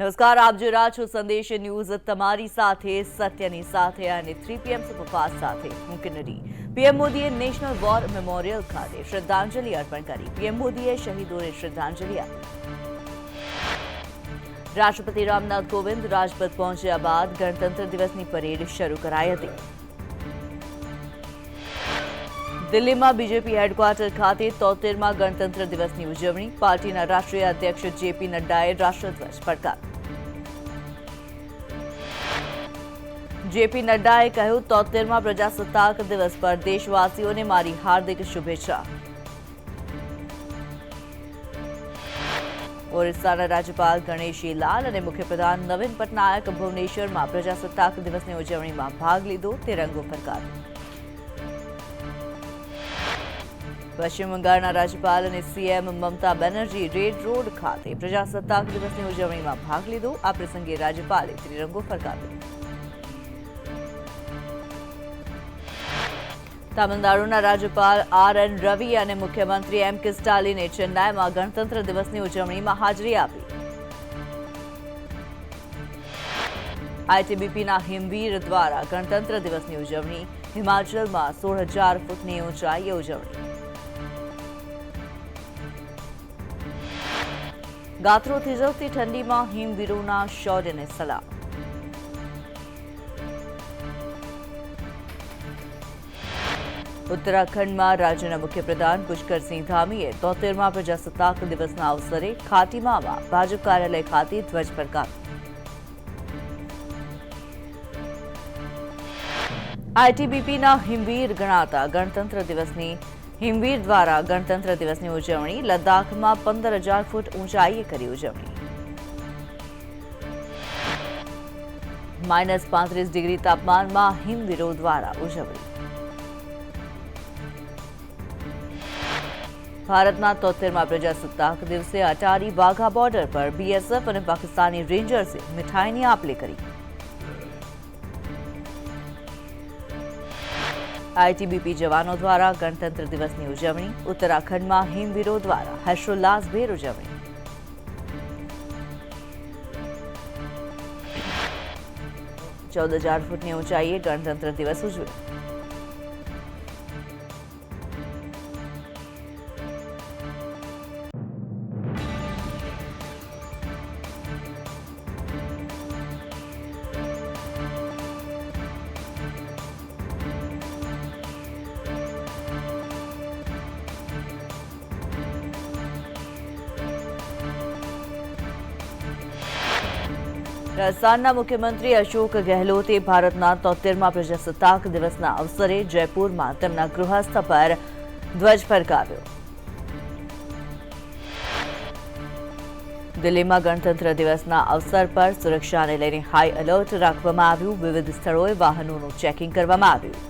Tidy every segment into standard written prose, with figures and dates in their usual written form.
નમસ્કાર, આપ જોઈ રહ્યા છો સંદેશ ન્યૂઝ, તમારી સાથે સત્યની સાથે અને 3 PM સુપરફાસ્ટ સાથે હું કિન્નરી। પીએમ મોદીએ નેશનલ વોર મેમોરિયલ ખાતે શ્રદ્ધાંજલિ અર્પણ કરી। પીએમ મોદીએ શહીદોને શ્રદ્ધાંજલિ આપી। રાષ્ટ્રપતિ રામનાથ કોવિંદ રાજપથ પહોંચ્યા બાદ ગણતંત્ર દિવસની પરેડ શરૂ કરાઈ હતી। દિલ્હીમાં બીજેપી હેડક્વાર્ટર ખાતે 73મા ગણતંત્ર દિવસની ઉજવણી। પાર્ટીના રાષ્ટ્રીય અધ્યક્ષ જેપી નડ્ડાએ રાષ્ટ્રધ્વજ ફરકાવ્યો। જેપી નડ્ડાએ કહ્યું, 73મા પ્રજાસત્તાક દિવસ પર દેશવાસીઓને મારી હાર્દિક શુભેચ્છા। ઓરિસ્સાના રાજ્યપાલ ગણેશી લાલ અને મુખ્યપ્રધાન નવીન પટનાયક ભુવનેશ્વરમાં પ્રજાસત્તાક દિવસની ઉજવણીમાં ભાગ લીધો, તિરંગો ફરકાવ્યો। પશ્ચિમ બંગાળના રાજ્યપાલ અને CM Mamata Banerjee red road ખાતે પ્રજાસત્તાક દિવસની ઉજવણીમાં ભાગ લીધો। આ પ્રસંગે રાજ્યપાલે ત્રિરંગો ફરકાવ્યો। તમિલનાડુના રાજ્યપાલ આર.એન. રવિ અને મુખ્યમંત્રી એમ.કે. સ્ટાલિને ચેન્નાઈમાં ગણતંત્ર દિવસની ઉજવણીમાં હાજરી આપી। આઈટીબીપીના હિમવીર દ્વારા ગણતંત્ર દિવસની ઉજવણી। હિમાચલમાં 16,000 ફૂટની ઊંચાઈએ ઉજવણી। ગાત્રો થીજવતી ઠંડીમાં હિમવીરોના શૌર્યને સલામ। ઉત્તરાખંડમાં રાજ્યના મુખ્યપ્રધાન પુષ્કરસિંહ ધામીએ 73મા પ્રજાસત્તાક દિવસના અવસરે ખાટીમામાં ભાજપ કાર્યાલય ખાતે ધ્વજ ફરકાવ્યો। આઈટીબીપીના હિમવીર ગણાતા ગણતંત્ર દિવસની હિમવીર દ્વારા ગણતંત્ર દિવસની ઉજવણી। લદ્દાખમાં 15,000 ફૂટ ઊંચાઈએ કરી ઉજવણી। -35 ડિગ્રી તાપમાનમાં હિમવીરો દ્વારા ઉજવણી। ભારતના 73મા પ્રજાસત્તાક દિવસે અટારી વાઘા બોર્ડર પર બીએસએફ અને પાકિસ્તાની રેન્જર્સે મીઠાઈની આપ-લે કરી। આઈટીબીપી જવાનો દ્વારા ગણતંત્ર દિવસની ઉજવણી। ઉત્તરાખંડમાં હિમવીરો દ્વારા હર્ષોલ્લાસભેર ઉજવણી। ₹14,000 ફૂટની ઊંચાઈએ ગણતંત્ર દિવસ ઉજવ્યો। રાજસ્થાનના મુખ્યમંત્રી અશોક ગેહલોતે ભારતના 73મા પ્રજાસત્તાક દિવસના અવસરે જયપુરમાં તેમના ગૃહસ્થ પર ધ્વજ ફરકાવ્યો। દિલ્હીમાં ગણતંત્ર દિવસના અવસર પર સુરક્ષાને લઈને હાઈ એલર્ટ રાખવામાં આવ્યું। વિવિધ સ્થળોએ વાહનોનું ચેકિંગ કરવામાં આવ્યું।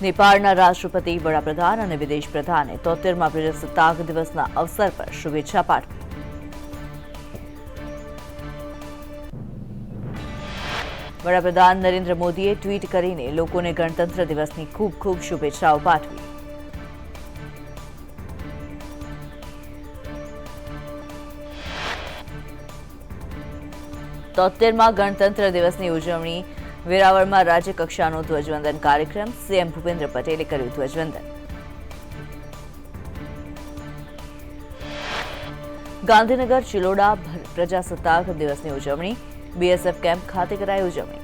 નેપાળના રાષ્ટ્રપતિ, વડાપ્રધાન અને વિદેશ પ્રધાને 73મા પ્રજાસત્તાક દિવસના અવસર પર શુભેચ્છા પાઠવી। વડાપ્રધાન નરેન્દ્ર મોદીએ ટ્વીટ કરીને લોકોને ગણતંત્ર દિવસની ખૂબ ખૂબ શુભેચ્છાઓ પાઠવી। તોતેરમાં ગણતંત્ર દિવસની ઉજવણી। વેરાવળમાં રાજ્યકક્ષાનો ધ્વજવંદન કાર્યક્રમ। સીએમ ભૂપેન્દ્ર પટેલે કર્યું ધ્વજવંદન। ગાંધીનગર ચિલોડા પ્રજાસત્તાક દિવસની ઉજવણી। બીએસએફ કેમ્પ ખાતે કરાઈ ઉજવણી।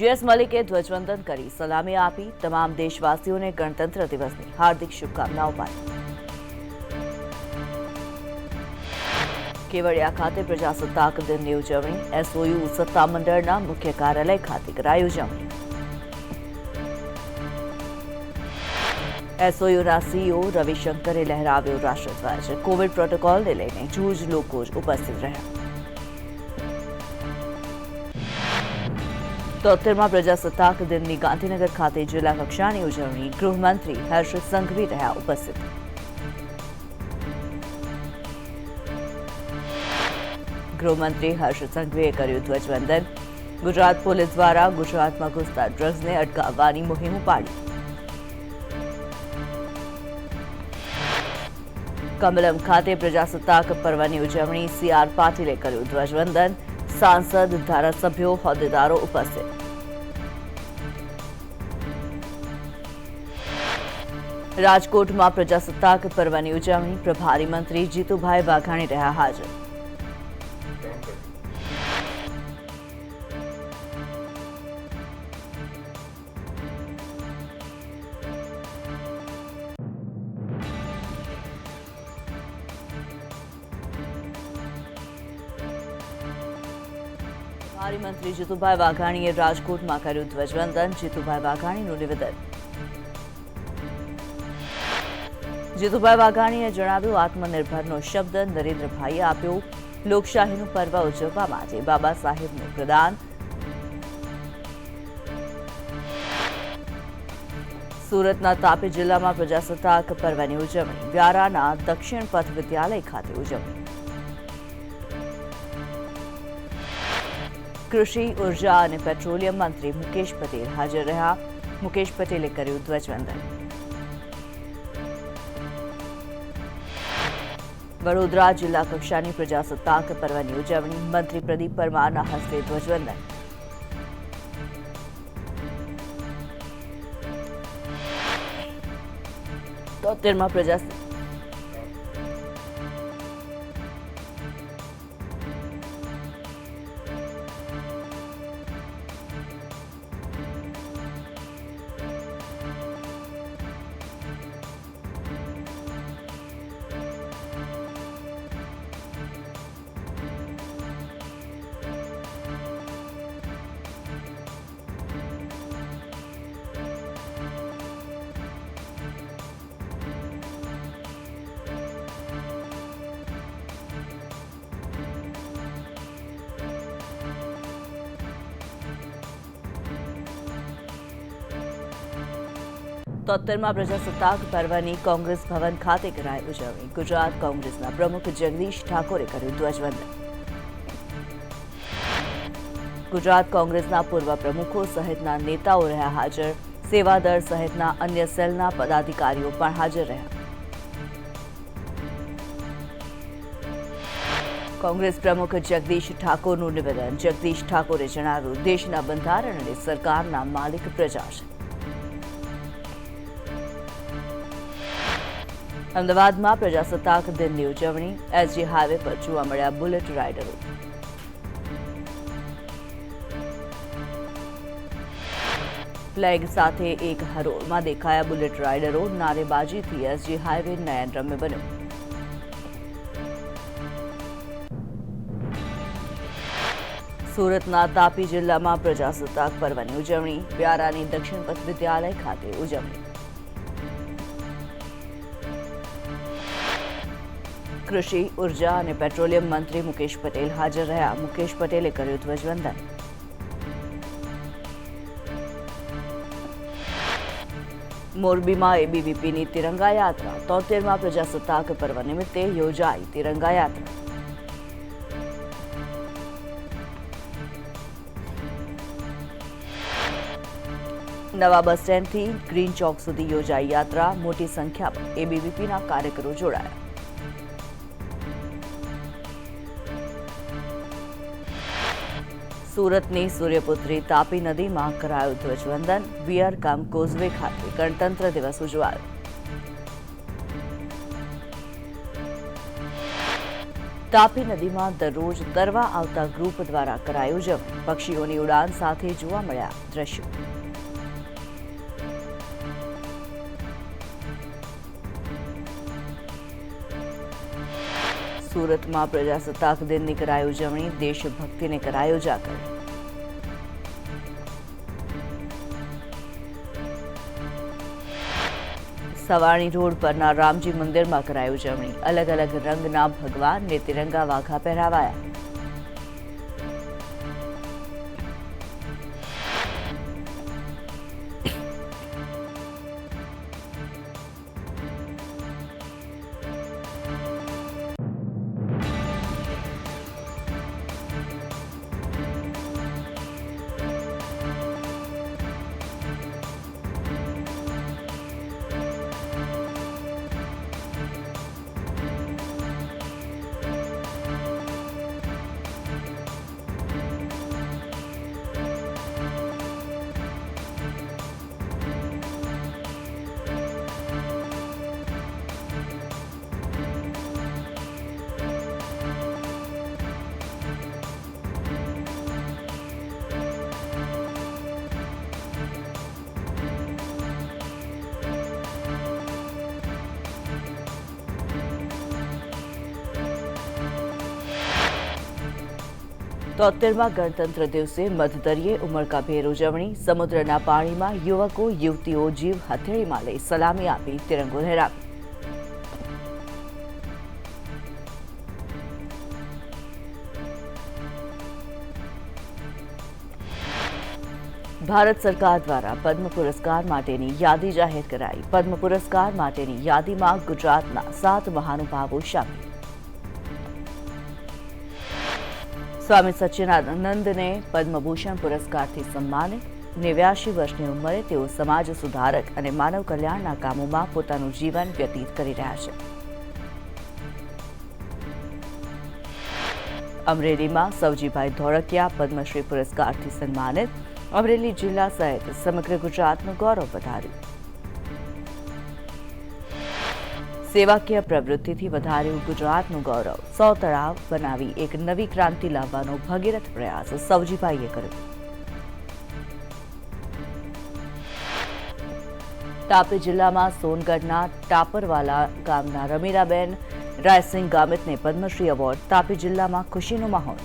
जीएस मलिके ध्वजवंदन કરી સલામી આપી। તમામ દેશવાસીઓને ગણતંત્ર દિવસની હાર્દિક શુભકામનાઓ પાઠવી। કેવડિયા ખાતે પ્રજાસત્તાક દિનની ઉજવણી. એસઓયુ સત્તામંડળના મુખ્ય કાર્યાલય ખાતે કરાઈ ઉજવણી. એસઓયુના સીઈઓ રવિશંકરે લહેરાવ્યો રાષ્ટ્રધ્વજ. કોવિડ પ્રોટોકોલને લઈને જૂજ લોકો જ ઉપસ્થિત રહ્યા. 73મા પ્રજાસત્તાક દિનની ગાંધીનગર ખાતે જિલ્લા કક્ષાની ઉજવણી. ગૃહમંત્રી હર્ષ સંઘવી રહ્યા ઉપસ્થિત. ગૃહમંત્રી હર્ષ સંઘવીએ કર્યું ધ્વજવંદન. ગુજરાત પોલીસ દ્વારા ગુજરાતમાં ઘૂસતા ડ્રગ્સને અટકાવવાની મુહિમ ઉપાડી. કમલમ ખાતે પ્રજાસત્તાક પર્વની ઉજવણી. સી.આર. પાટીલે કર્યું ધ્વજવંદન. સાંસદ, ધારાસભ્યો, હોદ્દેદારો ઉપસ્થિત. રાજકોટમાં પ્રજાસત્તાક પર્વની ઉજવણી. પ્રભારી મંત્રી જીતુભાઈ વાઘાણી રહ્યા હાજર. પ્રભારી મંત્રી જીતુભાઈ વાઘાણીએ રાજકોટમાં કર્યું ધ્વજવંદન. જીતુભાઈ વાઘાણીનું નિવેદન. જીતુભાઈ વાઘાણીએ જણાવ્યું, આત્મનિર્ભરનો શબ્દ નરેન્દ્રભાઈએ આપ્યો. લોકશાહીનું પર્વ ઉજવવા માટે બાબા સાહેબનું પ્રદાન. સુરતના તાપી જિલ્લામાં પ્રજાસત્તાક પર્વની ઉજવણી. વ્યારાના દક્ષિણ પથ વિદ્યાલય ખાતે ઉજવણી. કૃષિ, ઉર્જા અને પેટ્રોલિયમ મંત્રી મુકેશ પટેલ હાજર રહ્યા. મુકેશ પટેલે કર્યું ધ્વજવંદન. વડોદરા જિલ્લા કક્ષાની પ્રજાસત્તાક પર્વની ઉજવણી. મંત્રી પ્રદીપ પરમારના હસ્તે ધ્વજવંદન. તોતેરમાં પ્રજાસત્તાક તોતેરમાં પ્રજાસત્તાક પર્વની કોંગ્રેસ ભવન ખાતે કરાઈ ઉજવણી. ગુજરાત કોંગ્રેસના પ્રમુખ જગદીશ ઠાકોરે કર્યું ધ્વજવંદન. ગુજરાત કોંગ્રેસના પૂર્વ પ્રમુખો સહિતના નેતાઓ રહ્યા હાજર. સેવાદળ સહિતના અન્ય સેલના પદાધિકારીઓ પણ હાજર રહ્યા. કોંગ્રેસ પ્રમુખ જગદીશ ઠાકોરનું નિવેદન. જગદીશ ઠાકોરે જણાવ્યું, દેશના બંધારણ અને સરકારના માલિક પ્રજા છે. અમદાવાદમાં પ્રજાસત્તાક દિનની ઉજવણી. એસજી હાઈવે પર જોવા મળ્યા બુલેટ રાઇડરો. ફ્લેગ સાથે એક હરોળમાં દેખાયા બુલેટ રાઇડરો. નારેબાજીથી એસજી હાઈવે નયનરમ્ય બન્યો. સુરતના તાપી જિલ્લામાં પ્રજાસત્તાક પર્વની ઉજવણી. વ્યારાની દક્ષિણ પથ વિદ્યાલય ખાતે ઉજવણી. કૃષિ, ઉર્જા અને પેટ્રોલિયમ મંત્રી મુકેશ પટેલ હાજર રહ્યા. મુકેશ પટેલે કર્યું ધ્વજવંદન. મોરબીમાં એબીવીપીની તિરંગા યાત્રા. 73મા પ્રજાસત્તાક પર્વ નિમિત્તે યોજાઈ તિરંગા યાત્રા. નવા બસ સ્ટેન્ડથી ગ્રીન ચોક સુધી યોજાઈ યાત્રા. મોટી સંખ્યામાં એબીવીપીના કાર્યકરો જોડાયા. સુરતની સૂર્યપુત્રી તાપી નદીમાં કરાયું ધ્વજવંદન. વિયરગામ કોઝવે ખાતે ગણતંત્ર દિવસ ઉજવાયો. તાપી નદીમાં દરરોજ તરવા આવતા ગ્રુપ દ્વારા કરાઈ ઉજવણી. પક્ષીઓની ઉડાન સાથે જોવા મળ્યા દ્રશ્યો. સુરતમાં પ્રજાસત્તાક દિનની કરાઈ ઉજવણી, દેશભક્તિને કરાયો ઉજાગર. સવાણી રોડ પરના રામજી મંદિરમાં કરાઈ ઉજવણી, અલગ અલગ રંગના ભગવાનને તિરંગા વાઘા પહેરાવાયા. તોતેરમાં ગણતંત્ર દિવસે મધદરિયે ઉમળકાભેર ઉજવણી, સમુદ્રના પાણીમાં યુવકો યુવતીઓ જીવ હથેળીમાં લઈ સલામી આપી તિરંગો લહેરાવ્યો. ભારત સરકાર દ્વારા પદ્મ પુરસ્કાર માટેની યાદી જાહેર કરાઈ. પદ્મ પુરસ્કાર માટેની યાદીમાં ગુજરાતના 7 મહાનુભાવો સામેલ. સ્વામી સચ્ચિદાનંદને પદ્મભૂષણ પુરસ્કારથી સન્માનિત. 89 વર્ષની ઉંમરે તેઓ સમાજ સુધારક અને માનવ કલ્યાણના કામોમાં પોતાનું જીવન વ્યતીત કરી રહ્યા છે. અમરેલીમાં સવજીભાઈ ધોળકિયા પદ્મશ્રી પુરસ્કારથી સન્માનિત. અમરેલી જિલ્લા સહિત સમગ્ર ગુજરાતનું ગૌરવ વધાર્યું. સેવાકીય પ્રવૃત્તિથી વધાર્યું ગુજરાતનું ગૌરવ. 100 તળાવ બનાવી એક નવી ક્રાંતિ લાવવાનો ભગીરથ પ્રયાસ સવજીભાઈએ કર્યો. તાપી જિલ્લામાં સોનગઢના ટાપરવાલા ગામના રમીરાબેન રાયસિંહ ગામિતને પદ્મશ્રી એવોર્ડ. તાપી જિલ્લામાં ખુશીનો માહોલ.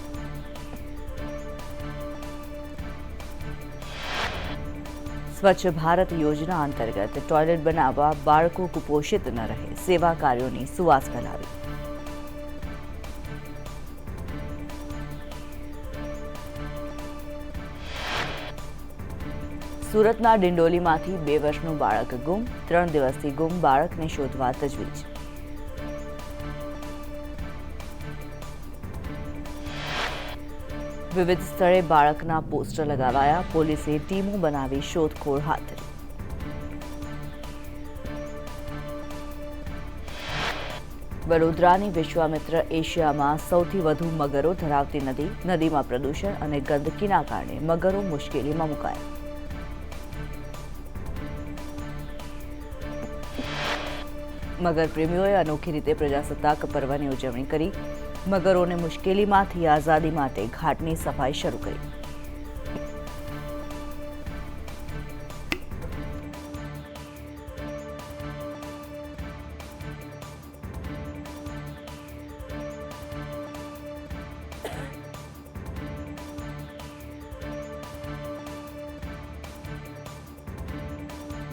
સ્વચ્છ ભારત યોજના અંતર્ગત ટોયલેટ બનાવવા બાળકો કુપોષિત ન રહે, સેવા કાર્યોની સુવાસ ફેલાવી. સુરતના ડિંડોલીમાંથી 2 વર્ષનું બાળક ગુમ. 3 દિવસથી ગુમ બાળકને શોધવા તજવીજ. વિવિધ સ્થળે બાળકના પોસ્ટર લગાવાયા. પોલીસે ટીમો બનાવી શોધખોળ હાથ ધરી. વડોદરાની વિશ્વામિત્ર એશિયામાં સૌથી વધુ મગરો ધરાવતી નદી. નદીમાં પ્રદૂષણ અને ગંદકીના કારણે મગરો મુશ્કેલીમાં મુકાયા. મગર પ્રેમીઓએ અનોખી રીતે પ્રજાસત્તાક પર્વની ઉજવણી કરી. મગરોને મુશ્કેલીમાંથી આઝાદી માટે ઘાટની સફાઈ શરૂ કરી.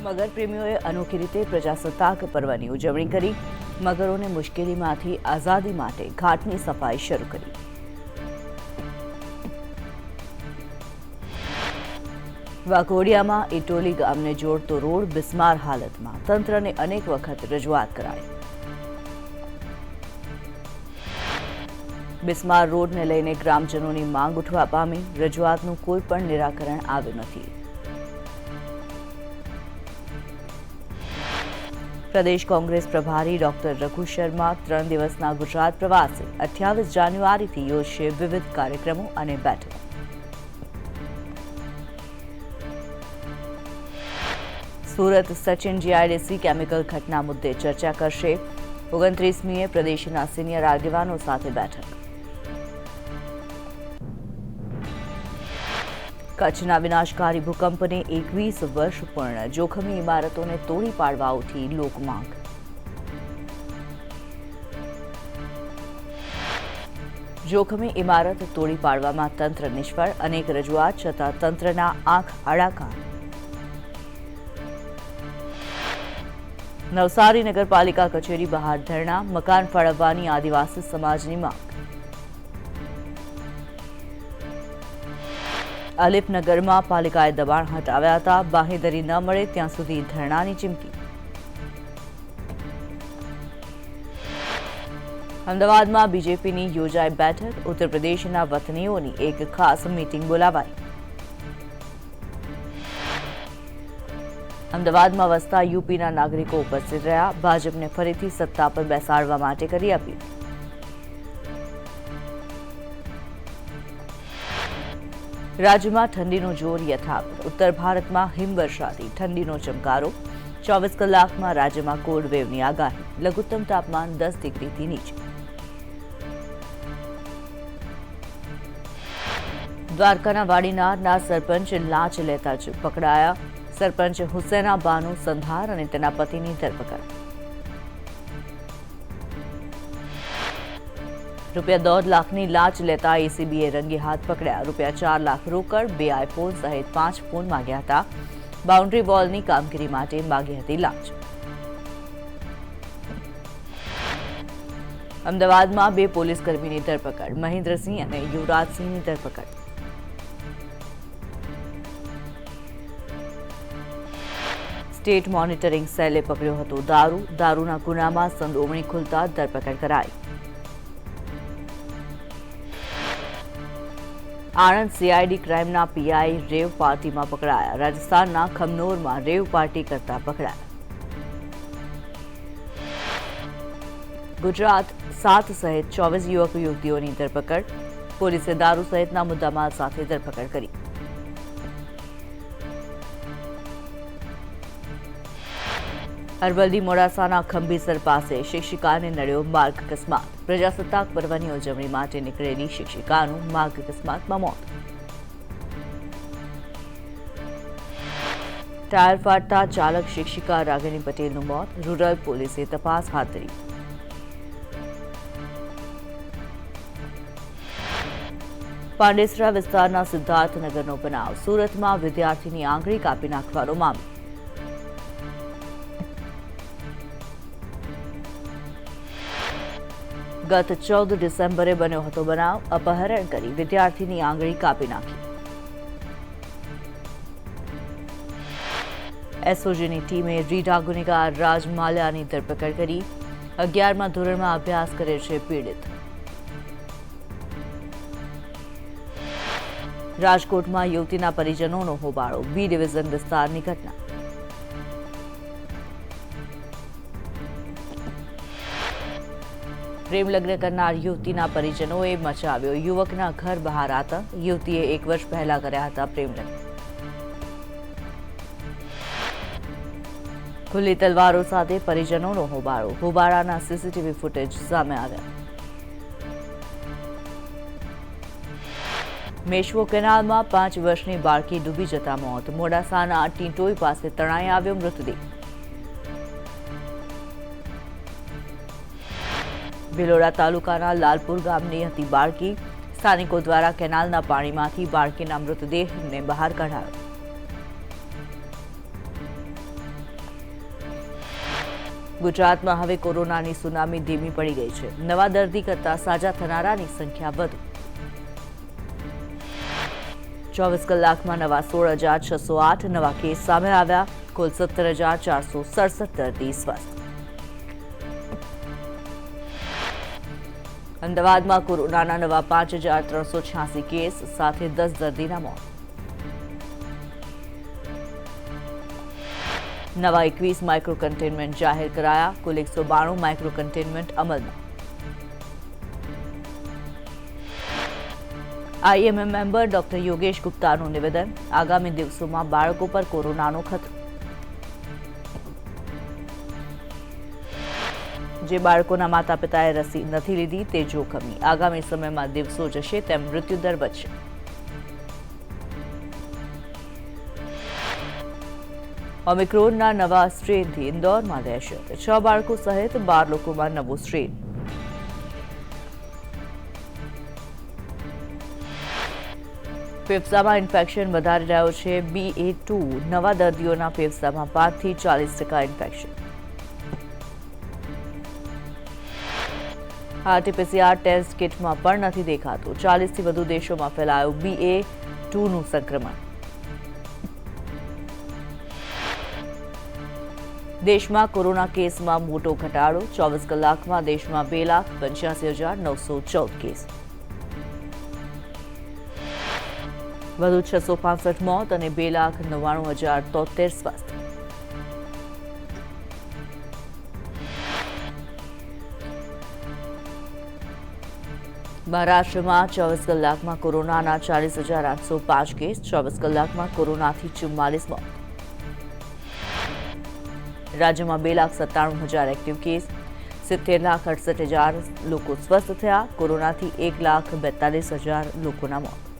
મગર પ્રેમીઓએ અનોખી રીતે પ્રજાસત્તાક પર્વની ઉજવણી કરી. મગરોને મુશ્કેલીમાંથી આઝાદી માટે ઘાટની સફાઈ શરૂ કરી. વાઘોડિયામાં ઇટોલી ગામને જોડતો રોડ બિસ્માર હાલતમાં. તંત્રને અનેક વખત રજૂઆત કરાઈ. બિસ્માર રોડને લઈને ગ્રામજનોની માંગ ઉઠવા પામી. રજૂઆતનું કોઈ પણ નિરાકરણ આવ્યું નથી. પ્રદેશ કોંગ્રેસ પ્રભારી ડોક્ટર રઘુ શર્મા 3 દિવસના ગુજરાત પ્રવાસે 28 જાન્યુઆરીથી યોજશે વિવિધ કાર્યક્રમો અને બેઠકો. સુરત સચિન જીઆઈડીસી કેમિકલ ઘટના મુદ્દે ચર્ચા કરશે. 29મીએ પ્રદેશના સિનિયર આગેવાનો સાથે બેઠક. કચ્છના વિનાશકારી ભૂકંપને 21 વર્ષ પૂર્ણ. જોખમી ઇમારતોને તોડી પાડવા ઉઠી લોકમાંગ. જોખમી ઇમારત તોડી પાડવામાં તંત્ર નિષ્ફળ, અનેક રજૂઆત છતાં તંત્રના આંખ આડા કાન. નવસારી નગરપાલિકા કચેરી બહાર ધરણા, મકાન ફાળવવાની આદિવાસી સમાજની માંગ. અલીપનગરમાં પાલિકાએ દબાણ હટાવ્યા હતા, બાહેધરી ન મળે ત્યાં સુધી ધરણાની ચીમકી. અમદાવાદમાં બીજેપીની યોજાઈ બેઠક, ઉત્તર પ્રદેશના વતનીઓની એક ખાસ મીટિંગ બોલાવાઈ. અમદાવાદમાં વસતા યુપીના નાગરિકો ઉપસ્થિત રહ્યા, ભાજપને ફરીથી સત્તા પર બેસાડવા માટે કરી અપીલ. રાજ્યમાં ઠંડીનું જોર યથાવત, ઉત્તર ભારતમાં હિમવર્ષાથી ઠંડીનો ચમકારો, 24 કલાકમાં રાજ્યમાં કોલ્ડ વેવની આગાહી, લઘુત્તમ તાપમાન 10 ડિગ્રીથી નીચે. દ્વારકાના વાડીનારના સરપંચ લાંચ લેતા જ પકડાયા, સરપંચ હુસૈના બાનુ સંધાર અને તેના પતિની ધરપકડ. ₹1.5 લાખની લાંચ લેતા એસીબીએ રંગે હાથ પકડ્યા, ₹4 લાખ રોકડ, 2 આઈફોન સહિત 5 ફોન માંગ્યા હતા. બાઉન્ડ્રી વોલની કામગીરી માટે માંગી હતી લાંચ. અમદાવાદમાં 2 પોલીસકર્મીની ધરપકડ, મહેન્દ્રસિંહ અને યુવરાજસિંહની ધરપકડ. સ્ટેટ મોનિટરિંગ સેલે પકડ્યો હતો દારૂના ગુનામાં સંડોવણી ખુલતા ધરપકડ કરાઈ. આણંદ સીઆઈડી ક્રાઇમના પીઆઈ રેવ પાર્ટીમાં પકડાયા, રાજસ્થાનના ખમનોરમાં રેવ પાર્ટી કરતા પકડાયા. ગુજરાત 7 સહિત 24 યુવક યુવતીઓની ધરપકડ, પોલીસે દારૂ સહિતના મુદ્દામાલ સાથે ધરપકડ કરી. અરવલ્લી મોડાસાના ખંભીસર પાસે શિક્ષિકાને નડ્યો માર્ગ અકસ્માત, પ્રજાસત્તાક પર્વની ઉજવણી માટે નીકળેલી શિક્ષિકાનું માર્ગ અકસ્માતમાં મોત. ટાયર ફાટતા ચાલક શિક્ષિકા રાગિણી પટેલનું મોત, રૂરલ પોલીસે તપાસ હાથ ધરી. પાંડેસરા વિસ્તારના સિદ્ધાર્થનગરનો બનાવ, સુરતમાં વિદ્યાર્થીની આંગળી કાપી નાખવાનો મામલો. ગત 14 ડિસેમ્બરે બન્યો હતો બનાવ, અપહરણ કરી વિદ્યાર્થીની આંગળી કાપી નાખી. એસઓજીની ટીમે રીઢા ગુનેગાર રાજ માલ્યાની ધરપકડ કરી, 11મા ધોરણમાં અભ્યાસ કરે છે પીડિત. રાજકોટમાં યુવતીના પરિજનોનો હોબાળો, બી ડિવિઝન વિસ્તારની ઘટના. પ્રેમ લગ્ન કરનાર યુવતીના પરિજનોએ મચાવ્યો યુવકના ઘર બહાર આતંક, યુવતીએ 1 વર્ષ પહેલા કર્યા હતા પ્રેમ લગ્ન. ખુલ્લી તલવારો સાથે પરિજનોનો હોબાળો, હોબાળાના સીસીટીવી ફૂટેજ સામે આવ્યા. મેશ્વો કેનાલમાં 5 વર્ષની બાળકી ડૂબી જતા મોત, મોડાસાના ટીંટોઈ પાસે તણાઈ આવ્યો મૃતદેહ. ભિલોડા તાલુકાના લાલપુર ગામની હતી બાળકી, સ્થાનિકો દ્વારા કેનાલના પાણીમાંથી બાળકીના મૃતદેહને બહાર કઢાયો. ગુજરાતમાં હવે કોરોનાની સુનામી ધીમી પડી ગઈ છે, નવા દર્દી કરતા સાજા થનારાની સંખ્યા વધુ. 24 કલાકમાં નવા 16,608 નવા કેસ સામે આવ્યા, કુલ 17,467 દર્દી સ્વસ્થ. અમદાવાદમાં કોરોનાના નવા 5,386 કેસ સાથે 10 દર્દીના મોત. નવા 21 માઇક્રો કન્ટેનમેન્ટ જાહેર કરાયા, કુલ 192 માઇક્રો કન્ટેનમેન્ટ અમલમાં. આઈએમએ મેમ્બર ડોક્ટર યોગેશ ગુપ્તાનું નિવેદન, આગામી દિવસોમાં બાળકો પર કોરોનાનો ખતરો. જે બાળકોના માતા પિતાએ રસી નથી લીધી તે જોખમી, આગામી સમયમાં દિવસો જશે તેમ મૃત્યુદર વધશે. ઓમિક્રોનના નવા સ્ટ્રેનથી ઇન્દોરમાં દહેશત, 6 બાળકો સહિત 12 લોકોમાં નવો સ્ટ્રેન. ફેફસામાં ઇન્ફેક્શન વધારી રહ્યો છે BA2 નવા દર્દીઓના ફેફસામાં 5 થી 40% ઇન્ફેક્શન. RT-PCR ટેસ્ટ કિટમાં પણ નથી દેખાતું. 40 થી વધુ દેશોમાં ફેલાયું BA2નું સંક્રમણ. દેશમાં કોરોના કેસમાં મોટો ઘટાડો. 24 કલાકમાં દેશમાં 2,85,914 કેસ. વધુ 665 મોત અને 2,99,073 સ્વસ્થ. મહારાષ્ટ્રમાં 24 કલાકમાં કોરોનાના 40,805 કેસ. 24 કલાકમાં કોરોનાથી 44 મોત. રાજ્યમાં 2,97,000 એક્ટિવ કેસ. 70,68,000 લોકો સ્વસ્થ થયા. કોરોનાથી 1,42,000 લોકોના મોત.